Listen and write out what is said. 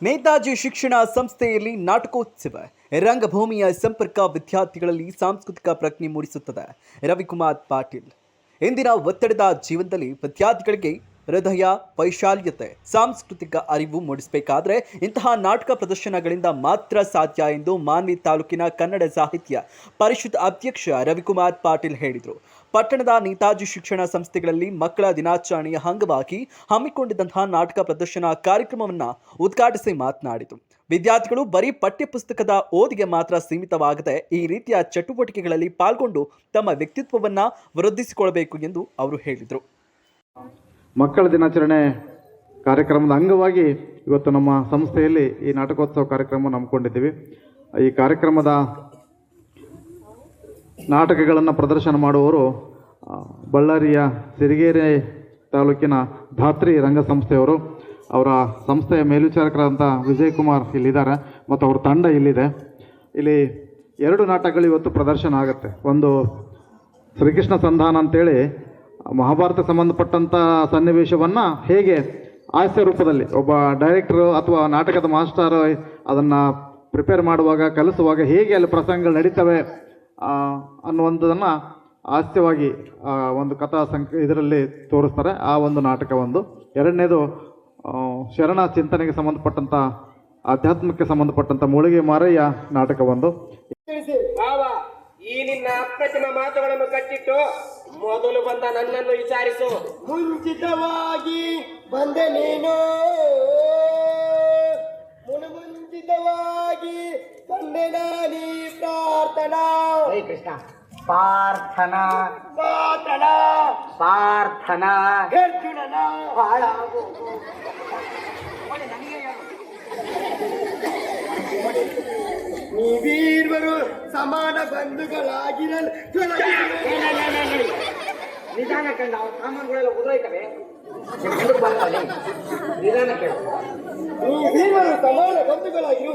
ನೇತಾಜಿ ಶಿಕ್ಷಣ ಸಂಸ್ಥೆಯಲ್ಲಿ ನಾಟಕೋತ್ಸವ ರಂಗಭೂಮಿಯ ಸಂಪರ್ಕ ವಿದ್ಯಾರ್ಥಿಗಳಲ್ಲಿ ಸಾಂಸ್ಕೃತಿಕ ಪ್ರಜ್ಞೆ ಮೂಡಿಸುತ್ತದೆ. ರವಿಕುಮಾರ್ ಪಾಟೀಲ್ ಇಂದಿನ ಒತ್ತಡದ ಜೀವನದಲ್ಲಿ ವಿದ್ಯಾರ್ಥಿಗಳಿಗೆ ಹೃದಯ ವೈಶಾಲ್ಯತೆ ಸಾಂಸ್ಕೃತಿಕ ಅರಿವು ಮೂಡಿಸಬೇಕಾದ್ರೆ ಇಂತಹ ನಾಟಕ ಪ್ರದರ್ಶನಗಳಿಂದ ಮಾತ್ರ ಸಾಧ್ಯ ಎಂದು ಮಾನ್ವಿ ತಾಲೂಕಿನ ಕನ್ನಡ ಸಾಹಿತ್ಯ ಪರಿಷತ್ ಅಧ್ಯಕ್ಷ ರವಿಕುಮಾರ್ ಪಾಟೀಲ್ ಹೇಳಿದರು. ಪಟ್ಟಣದ ನೇತಾಜಿ ಶಿಕ್ಷಣ ಸಂಸ್ಥೆಗಳಲ್ಲಿ ಮಕ್ಕಳ ದಿನಾಚರಣೆಯ ಅಂಗವಾಗಿ ಹಮ್ಮಿಕೊಂಡಿದ್ದಂತಹ ನಾಟಕ ಪ್ರದರ್ಶನ ಕಾರ್ಯಕ್ರಮವನ್ನು ಉದ್ಘಾಟಿಸಿ ಮಾತನಾಡಿದರು. ವಿದ್ಯಾರ್ಥಿಗಳು ಬರೀ ಪಠ್ಯಪುಸ್ತಕದ ಓದಿಗೆ ಮಾತ್ರ ಸೀಮಿತವಾಗದೆ ಈ ರೀತಿಯ ಚಟುವಟಿಕೆಗಳಲ್ಲಿ ಪಾಲ್ಗೊಂಡು ತಮ್ಮ ವ್ಯಕ್ತಿತ್ವವನ್ನು ವೃದ್ಧಿಸಿಕೊಳ್ಳಬೇಕು ಎಂದು ಅವರು ಹೇಳಿದರು. ಮಕ್ಕಳ ದಿನಾಚರಣೆ ಕಾರ್ಯಕ್ರಮದ ಅಂಗವಾಗಿ ಇವತ್ತು ನಮ್ಮ ಸಂಸ್ಥೆಯಲ್ಲಿ ಈ ನಾಟಕೋತ್ಸವ ಕಾರ್ಯಕ್ರಮ ಹಮ್ಮಿಕೊಂಡಿದ್ದೀವಿ. ಈ ಕಾರ್ಯಕ್ರಮದ ನಾಟಕಗಳನ್ನು ಪ್ರದರ್ಶನ ಮಾಡುವವರು ಬಳ್ಳಾರಿಯ ಸಿರಿಗೆರೆ ತಾಲೂಕಿನ ಧಾತ್ರಿ ರಂಗ ಸಂಸ್ಥೆಯವರು. ಅವರ ಸಂಸ್ಥೆಯ ಮೇಲ್ವಿಚಾರಕರಾದಂಥ ವಿಜಯಕುಮಾರ್ ಇಲ್ಲಿದ್ದಾರೆ ಮತ್ತು ಅವ್ರ ತಂಡ ಇಲ್ಲಿದೆ. ಇಲ್ಲಿ 2 ನಾಟಕಗಳು ಇವತ್ತು ಪ್ರದರ್ಶನ ಆಗುತ್ತೆ. ಒಂದು ಶ್ರೀಕೃಷ್ಣ ಸಂಧಾನ ಅಂತೇಳಿ ಮಹಾಭಾರತ ಸಂಬಂಧಪಟ್ಟಂಥ ಸನ್ನಿವೇಶವನ್ನು ಹೇಗೆ ಹಾಸ್ಯ ರೂಪದಲ್ಲಿ ಒಬ್ಬ ಡೈರೆಕ್ಟರು ಅಥವಾ ನಾಟಕದ ಮಾಸ್ಟರ್ ಅದನ್ನು ಪ್ರಿಪೇರ್ ಮಾಡುವಾಗ ಕಲಿಸುವಾಗ ಹೇಗೆ ಅಲ್ಲಿ ಪ್ರಸಂಗಗಳು ನಡೀತವೆ ಅನ್ನುವಂಥದ್ದನ್ನು ಹಾಸ್ಯವಾಗಿ ಒಂದು ಕಥಾ ಇದರಲ್ಲಿ ತೋರಿಸ್ತಾರೆ. ಆ ಒಂದು ನಾಟಕ ಒಂದು. ಎರಡನೇದು ಶರಣ ಚಿಂತನೆಗೆ ಸಂಬಂಧಪಟ್ಟಂಥ ಆಧ್ಯಾತ್ಮಕ್ಕೆ ಸಂಬಂಧಪಟ್ಟಂಥ ಮೂಳಿಗೆ ಮಾರಯ್ಯ ನಾಟಕ ಒಂದು. ಈ ನಿನ್ನ ಅಪ್ರತಿಮ ಮಾತುಗಳನ್ನು ಕಟ್ಟಿಟ್ಟು ಮೊದಲು ಬಂದ ನನ್ನನ್ನು ವಿಚಾರಿಸು. ಮುಂಚಿತವಾಗಿ ಬಂದೆ ನೀನು, ಮುಂಚಿತವಾಗಿ ಬಂದೆ ನಾನೀ ಪ್ರಾರ್ಥನಾ. ಕೃಷ್ಣ ಪ್ರಾರ್ಥನಾ ಪ್ರಾರ್ಥನಾ ಪ್ರಾರ್ಥನಾ ಅರ್ಜುನನ ಹಾಳಾಗು. ನೀವೀರ್ವರು ಸಮಾನ ಬಂಧುಗಳಾಗಿರಲು ನಿಧಾನ ಕಂಡು ನಾವು ಸಾಮಾನುಗಳೆಲ್ಲ ಉದುರೈತವೆ. ನಿಧಾನ ಕೇಳು. ನೀವೀರ್ವರು ಸಮಾನ ಬಂಧುಗಳಾಗಿರು.